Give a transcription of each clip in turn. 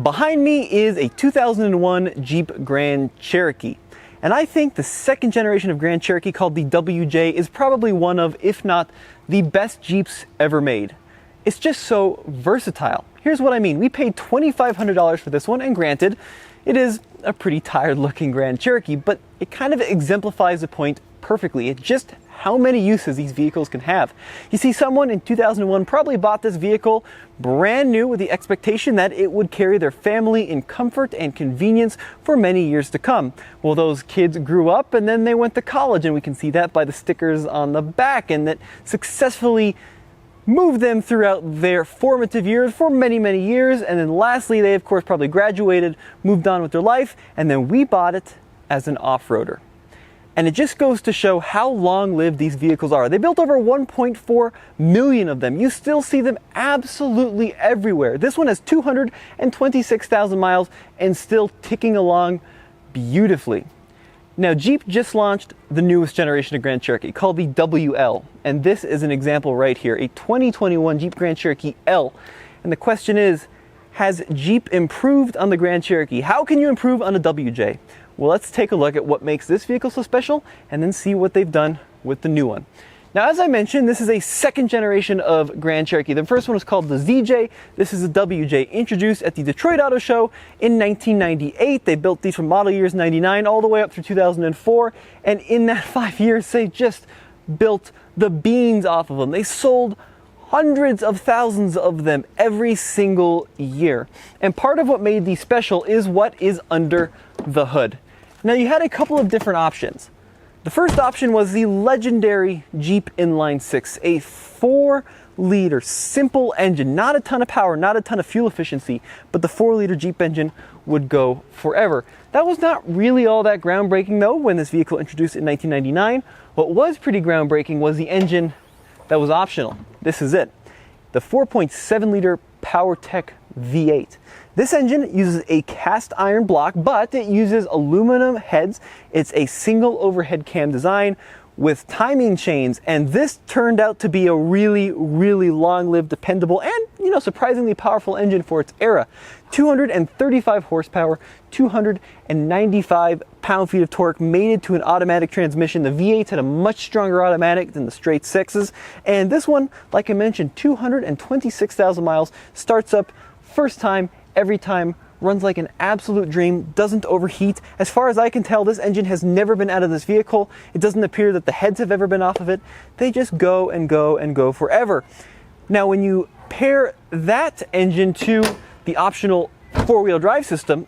Behind me is a 2001 Jeep Grand Cherokee. And I think the second generation of Grand Cherokee, called the WJ, is probably one of, if not the best Jeeps ever made. It's just so versatile. Here's what I mean. We paid $2,500 for this one, and granted, it is a pretty tired looking Grand Cherokee, but it kind of exemplifies the point perfectly. It's just how many uses these vehicles can have. You see, someone in 2001 probably bought this vehicle brand new with the expectation that it would carry their family in comfort and convenience for many years to come. Well, those kids grew up and then they went to college, and we can see that by the stickers on the back, and that successfully moved them throughout their formative years for many, many years. And then lastly, they of course probably graduated, moved on with their life, and then we bought it as an off-roader. And it just goes to show how long-lived these vehicles are. They built over 1.4 million of them. You still see them absolutely everywhere. This one has 226,000 miles and still ticking along beautifully. Now, Jeep just launched the newest generation of Grand Cherokee, called the WL. And this is an example right here, a 2021 Jeep Grand Cherokee L. And the question is, has Jeep improved on the Grand Cherokee? How can you improve on a WJ? Well, let's take a look at what makes this vehicle so special and then see what they've done with the new one. Now, as I mentioned, this is a second generation of Grand Cherokee. The first one was called the ZJ. This is the WJ, introduced at the Detroit Auto Show in 1998. They built these from model years 99 all the way up through 2004. And in that 5 years, they just built the beans off of them. They sold hundreds of thousands of them every single year. And part of what made these special is what is under the hood. Now, you had a couple of different options. The first option was the legendary Jeep Inline 6, a 4-liter simple engine, not a ton of power, not a ton of fuel efficiency, but the 4-liter Jeep engine would go forever. That was not really all that groundbreaking though when this vehicle introduced in 1999. What was pretty groundbreaking was the engine that was optional. This is it. The 4.7-liter PowerTech V8. This engine uses a cast iron block, but it uses aluminum heads. It's a single overhead cam design with timing chains, and this turned out to be a really, really long-lived, dependable, and surprisingly powerful engine for its era. 235 horsepower, 295 pound-feet of torque, mated to an automatic transmission. The V8 had a much stronger automatic than the straight sixes, and this one, like I mentioned, 226,000 miles, starts up first time, every time, runs like an absolute dream, doesn't overheat. As far as I can tell, this engine has never been out of this vehicle. It doesn't appear that the heads have ever been off of it. They just go and go and go forever. Now, when you pair that engine to the optional four-wheel drive system,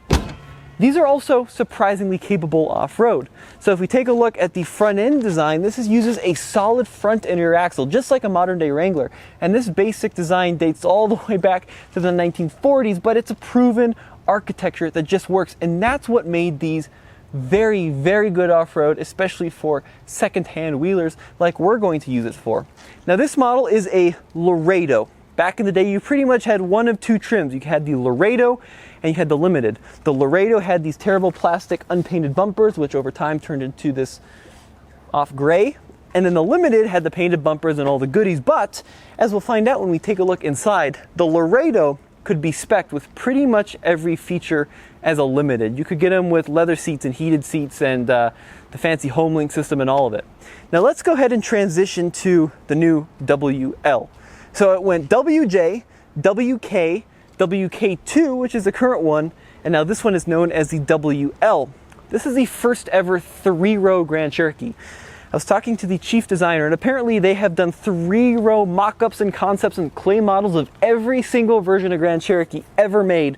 these are also surprisingly capable off-road. So if we take a look at the front end design, this uses a solid front and rear axle, just like a modern day Wrangler. And this basic design dates all the way back to the 1940s, but it's a proven architecture that just works. And that's what made these very, very good off-road, especially for second-hand wheelers like we're going to use it for. Now, this model is a Laredo. Back in the day, you pretty much had one of two trims. You had the Laredo and you had the Limited. The Laredo had these terrible plastic unpainted bumpers, which over time turned into this off gray. And then the Limited had the painted bumpers and all the goodies. But as we'll find out when we take a look inside, the Laredo could be spec'd with pretty much every feature as a Limited. You could get them with leather seats and heated seats and the fancy HomeLink system and all of it. Now let's go ahead and transition to the new WL. So it went WJ, WK, WK2, which is the current one, and now this one is known as the WL. This is the first ever 3-row Grand Cherokee. I was talking to the chief designer, and apparently they have done 3-row mock-ups and concepts and clay models of every single version of Grand Cherokee ever made,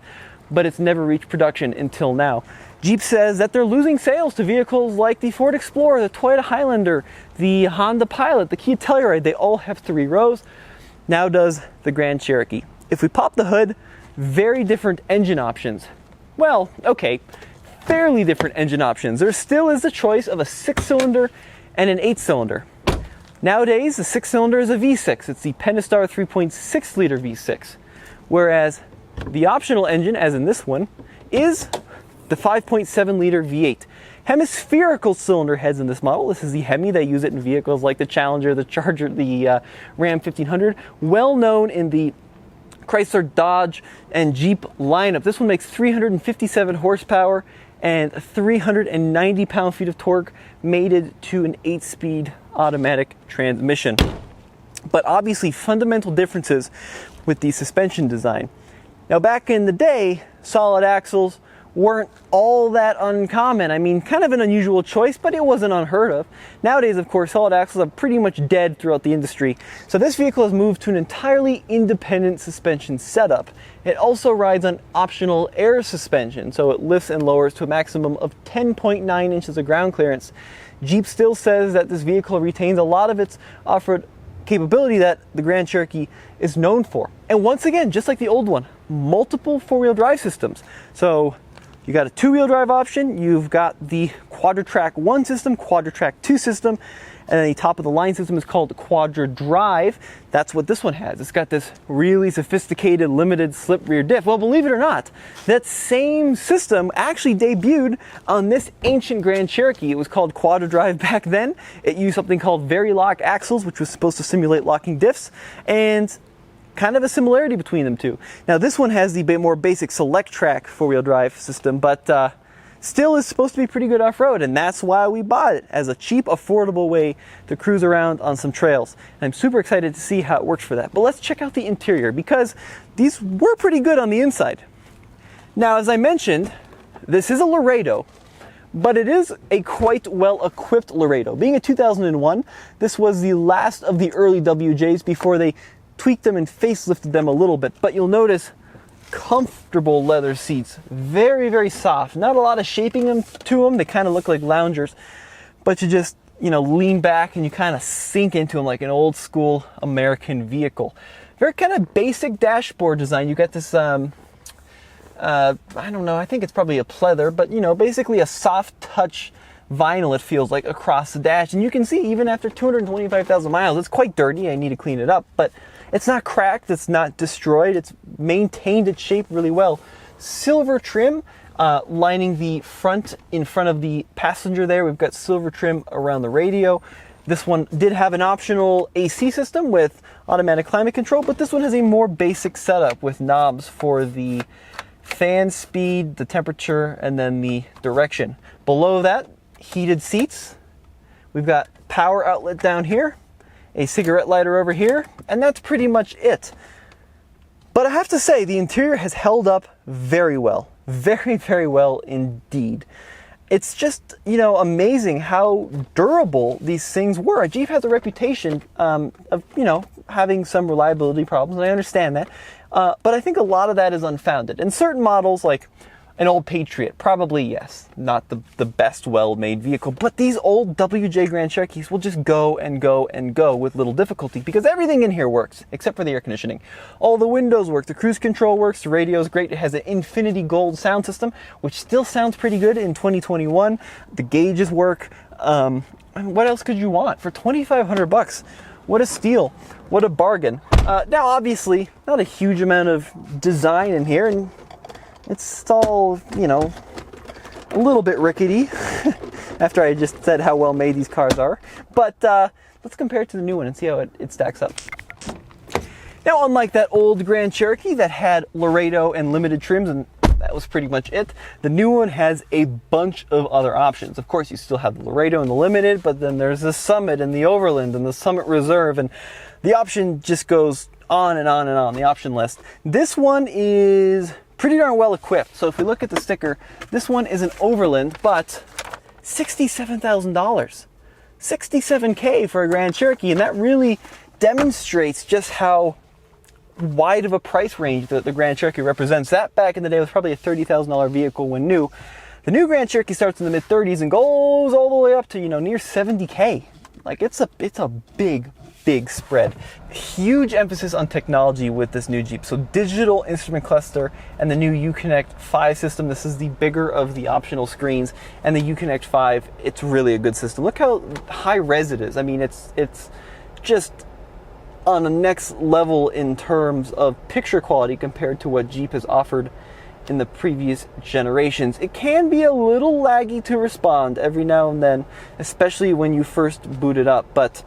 but it's never reached production until now. Jeep says that they're losing sales to vehicles like the Ford Explorer, the Toyota Highlander, the Honda Pilot, the Kia Telluride. They all have 3 rows. Now does the Grand Cherokee. If we pop the hood, very different engine options. Well, okay, fairly different engine options. There still is the choice of a 6-cylinder and an 8-cylinder. Nowadays, the 6-cylinder is a V6. It's the Pentastar 3.6-liter V6. Whereas the optional engine, as in this one, is the 5.7-liter V8. Hemispherical cylinder heads in this model. This is the Hemi. They use it in vehicles like the Challenger, the Charger, the Ram 1500. Well known in the Chrysler, Dodge, and Jeep lineup. This one makes 357 horsepower and 390 pound-feet of torque, mated to an 8-speed automatic transmission. But obviously fundamental differences with the suspension design. Now back in the day, solid axles weren't all that uncommon. I mean, kind of an unusual choice, but it wasn't unheard of. Nowadays, of course, solid axles are pretty much dead throughout the industry. So this vehicle has moved to an entirely independent suspension setup. It also rides on optional air suspension, so it lifts and lowers to a maximum of 10.9 inches of ground clearance. Jeep still says that this vehicle retains a lot of its off-road capability that the Grand Cherokee is known for. And once again, just like the old one, multiple four-wheel drive systems. So you got a two-wheel drive option, you've got the Quadra-Track 1 system, Quadra-Track 2 system, and then the top-of-the-line system is called Quadra-Drive. That's what this one has. It's got this really sophisticated limited slip rear diff. Well, believe it or not, that same system actually debuted on this ancient Grand Cherokee. It was called Quadra-Drive back then. It used something called Vari-Lock axles, which was supposed to simulate locking diffs, and kind of a similarity between them two. Now this one has the more basic Select Track four-wheel drive system, but still is supposed to be pretty good off-road, and that's why we bought it, as a cheap, affordable way to cruise around on some trails. And I'm super excited to see how it works for that. But let's check out the interior, because these were pretty good on the inside. Now, as I mentioned, this is a Laredo, but it is a quite well-equipped Laredo. Being a 2001, this was the last of the early WJs before they tweaked them and facelifted them a little bit. But you'll notice comfortable leather seats, very, very soft. Not a lot of shaping to them. They kind of look like loungers, but you just, lean back and you kind of sink into them like an old school American vehicle. Very kind of basic dashboard design. You got this, I don't know, I think it's probably a pleather, but basically a soft touch vinyl, it feels like, across the dash. And you can see even after 225,000 miles, it's quite dirty. I need to clean it up, but it's not cracked, it's not destroyed, it's maintained its shape really well. Silver trim lining the front, in front of the passenger there. We've got silver trim around the radio. This one did have an optional AC system with automatic climate control, but this one has a more basic setup with knobs for the fan speed, the temperature, and then the direction. Below that, heated seats. We've got power outlet down here, a cigarette lighter over here, and that's pretty much it. But I have to say, the interior has held up very well. Very, very well indeed. It's just, amazing how durable these things were. Jeep has a reputation of, having some reliability problems, and I understand that. But I think a lot of that is unfounded. In certain models, like an old Patriot, probably yes, not the best well-made vehicle, but these old WJ Grand Cherokees will just go and go and go with little difficulty, because everything in here works, except for the air conditioning. All the windows work, the cruise control works, the radio is great, it has an Infinity Gold sound system, which still sounds pretty good in 2021, the gauges work, what else could you want? For $2,500, what a steal, what a bargain. Now obviously, not a huge amount of design in here, and it's all, a little bit rickety after I just said how well made these cars are. But let's compare it to the new one and see how it stacks up. Now, unlike that old Grand Cherokee that had Laredo and limited trims, and that was pretty much it, the new one has a bunch of other options. Of course, you still have the Laredo and the limited, but then there's the Summit and the Overland and the Summit Reserve, and the option just goes on and on and on, the option list. This one is pretty darn well equipped. So if we look at the sticker, this one is an Overland, but $67,000. $67K for a Grand Cherokee, and that really demonstrates just how wide of a price range that the Grand Cherokee represents. That back in the day was probably a $30,000 vehicle when new. The new Grand Cherokee starts in the mid-30s and goes all the way up to, near $70K. Like it's a big spread. Huge emphasis on technology with this new Jeep. So digital instrument cluster and the new Uconnect 5 system. This is the bigger of the optional screens, and the Uconnect 5, it's really a good system. Look how high res it is. I mean, it's just on the next level in terms of picture quality compared to what Jeep has offered in the previous generations. It can be a little laggy to respond every now and then, especially when you first boot it up, but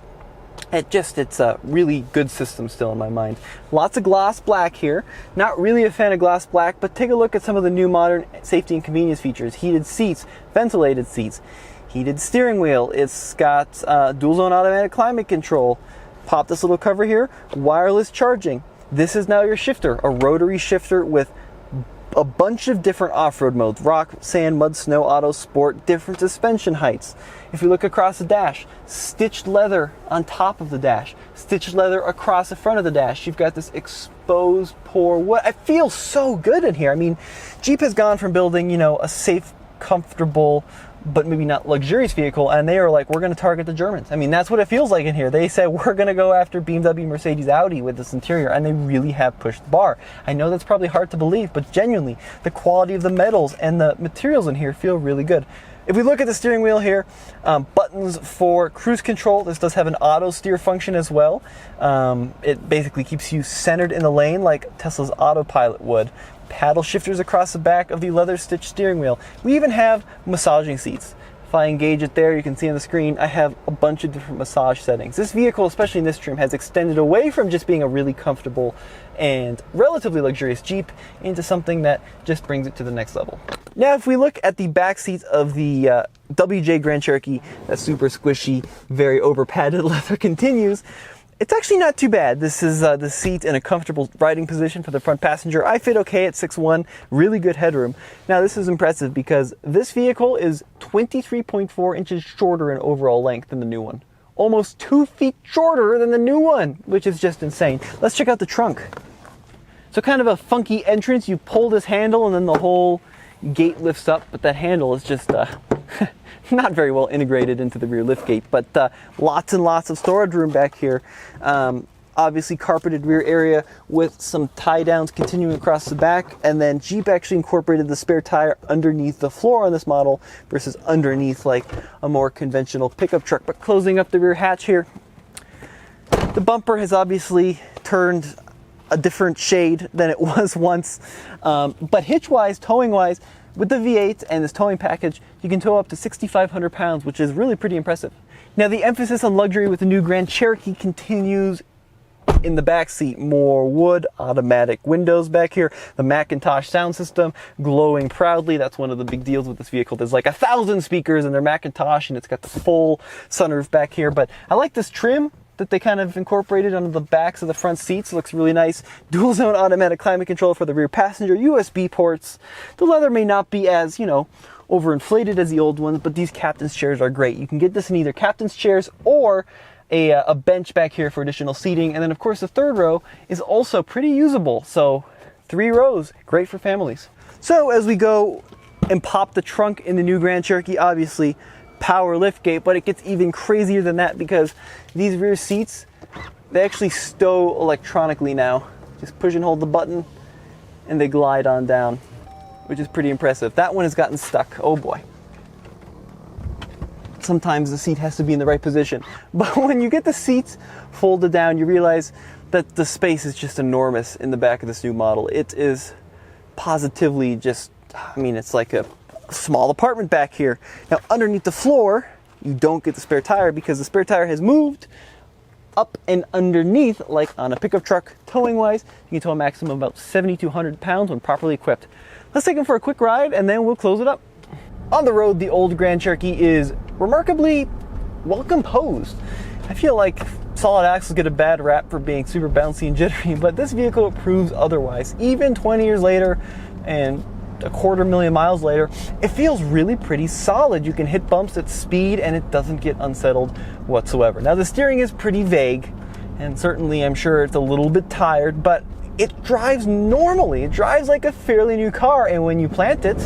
It's a really good system still in my mind. Lots of gloss black here. Not really a fan of gloss black, but take a look at some of the new modern safety and convenience features. Heated seats, ventilated seats, heated steering wheel. It's got dual zone automatic climate control. Pop this little cover here, wireless charging. This is now your shifter, a rotary shifter with a bunch of different off-road modes: rock, sand, mud, snow, auto, sport, different suspension heights. If you look across the dash, stitched leather on top of the dash, stitched leather across the front of the dash. You've got this exposed pour. What, it feels so good in here. I mean, Jeep has gone from building, a safe, comfortable, but maybe not luxurious vehicle, and they are like, we're going to target the Germans. I mean, that's what it feels like in here. They said, we're going to go after BMW, Mercedes, Audi with this interior, and they really have pushed the bar. I know that's probably hard to believe, but genuinely, the quality of the metals and the materials in here feel really good. If we look at the steering wheel here, buttons for cruise control. This does have an auto steer function as well. It basically keeps you centered in the lane like Tesla's autopilot would. Paddle shifters across the back of the leather stitched steering wheel. We even have massaging seats. If I engage it there, you can see on the screen, I have a bunch of different massage settings. This vehicle, especially in this trim, has extended away from just being a really comfortable and relatively luxurious Jeep into something that just brings it to the next level. Now, if we look at the back seats of the WJ Grand Cherokee, that super squishy, very over padded leather continues. It's actually not too bad. This is the seat in a comfortable riding position for the front passenger. I fit okay at 6'1", really good headroom. Now this is impressive because this vehicle is 23.4 inches shorter in overall length than the new one. Almost 2 feet shorter than the new one, which is just insane. Let's check out the trunk. So kind of a funky entrance. You pull this handle and then the whole gate lifts up, but that handle is just not very well integrated into the rear liftgate, but lots and lots of storage room back here. Obviously carpeted rear area with some tie downs continuing across the back, and then Jeep actually incorporated the spare tire underneath the floor on this model versus underneath like a more conventional pickup truck. But closing up the rear hatch here, the bumper has obviously turned a different shade than it was once, but hitch-wise, towing-wise, with the V8 and this towing package, you can tow up to 6,500 pounds, which is really pretty impressive. Now, the emphasis on luxury with the new Grand Cherokee continues in the back seat. More wood, automatic windows back here, the Macintosh sound system glowing proudly. That's one of the big deals with this vehicle. There's like 1,000 speakers and they're Macintosh, and it's got the full sunroof back here. But I like this trim that they kind of incorporated onto the backs of the front seats. It looks really nice. Dual zone automatic climate control for the rear passenger, USB ports. The leather may not be as, overinflated as the old ones, but these captain's chairs are great. You can get this in either captain's chairs or a bench back here for additional seating. And then of course the third row is also pretty usable. So 3 rows, great for families. So as we go and pop the trunk in the new Grand Cherokee, obviously power liftgate, but it gets even crazier than that because these rear seats, they actually stow electronically now. Just push and hold the button and they glide on down, which is pretty impressive. That one has gotten stuck. Oh boy. Sometimes the seat has to be in the right position. But when you get the seats folded down, you realize that the space is just enormous in the back of this new model. It is positively just, it's like a small apartment back here. Now underneath the floor, you don't get the spare tire because the spare tire has moved up and underneath like on a pickup truck. Towing wise, you can tow a maximum of about 7,200 pounds when properly equipped. Let's take them for a quick ride and then we'll close it up. On the road, the old Grand Cherokee is remarkably well composed. I feel like solid axles get a bad rap for being super bouncy and jittery, but this vehicle proves otherwise. Even 20 years later and 250,000 miles later, it feels really pretty solid. You can hit bumps at speed and it doesn't get unsettled whatsoever. Now the steering is pretty vague, and certainly I'm sure it's a little bit tired, but it drives normally. It drives like a fairly new car, and when you plant it,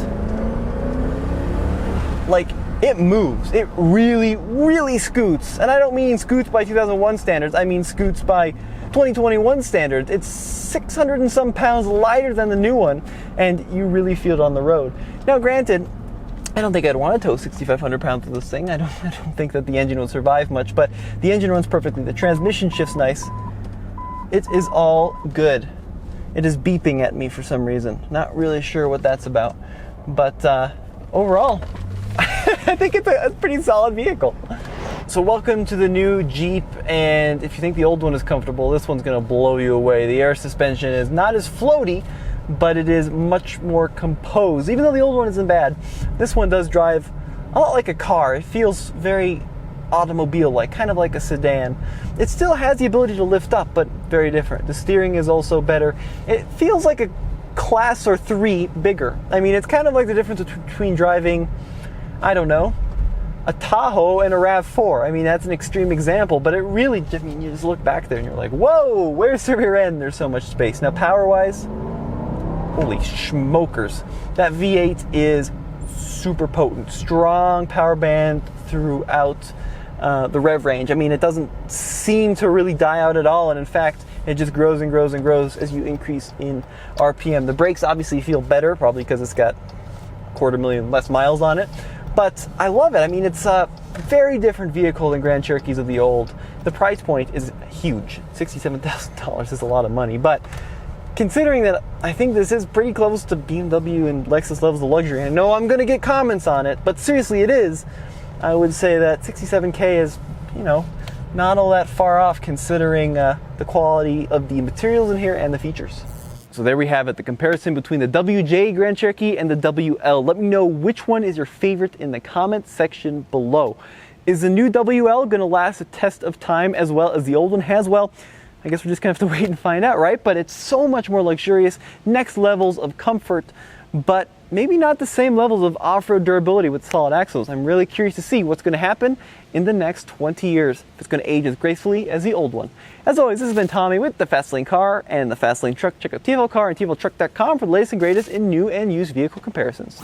like, it moves. It really, really scoots. And I don't mean scoots by 2001 standards. I mean scoots by 2021 standards. It's 600 and some pounds lighter than the new one, and you really feel it on the road. Now, granted, I don't think I'd want to tow 6,500 pounds of this thing. I don't think that the engine would survive much, but the engine runs perfectly. The transmission shifts nice. It is all good. It is beeping at me for some reason. Not really sure what that's about, but overall, I think it's a pretty solid vehicle. So welcome to the new Jeep, and if you think the old one is comfortable, this one's going to blow you away. The air suspension is not as floaty, but it is much more composed. Even though the old one isn't bad, this one does drive a lot like a car. It feels very automobile-like, kind of like a sedan. It still has the ability to lift up, but very different. The steering is also better. It feels like a class or 3 bigger. I mean, it's kind of like the difference between driving, I don't know, a Tahoe and a RAV4. I mean, that's an extreme example, but it really, I mean, you just look back there and you're like, whoa, where's the rear end? There's so much space. Now, power-wise, holy smokers. That V8 is super potent. Strong power band throughout the rev range. I mean, it doesn't seem to really die out at all, and in fact, it just grows and grows and grows as you increase in RPM. The brakes obviously feel better, probably because it's got 250,000 less miles on it. But I love it. I mean, it's a very different vehicle than Grand Cherokees of the old. The price point is huge. $67,000 is a lot of money. But considering that I think this is pretty close to BMW and Lexus levels of luxury, I know I'm going to get comments on it, but seriously it is. I would say that $67K is, you know, not all that far off considering the quality of the materials in here and the features. So there we have it, the comparison between the WJ Grand Cherokee and the WL. Let me know which one is your favorite in the comment section below. Is the new WL going to last a test of time as well as the old one has? Well, I guess we're just going to have to wait and find out, right? But it's so much more luxurious, next levels of comfort, but maybe not the same levels of off-road durability with solid axles. I'm really curious to see what's going to happen in the next 20 years, if it's going to age as gracefully as the old one. As always, this has been Tommy with the Fastlane Car and the Fastlane Truck. Check out TFL Car and TFLtruck.com for the latest and greatest in new and used vehicle comparisons.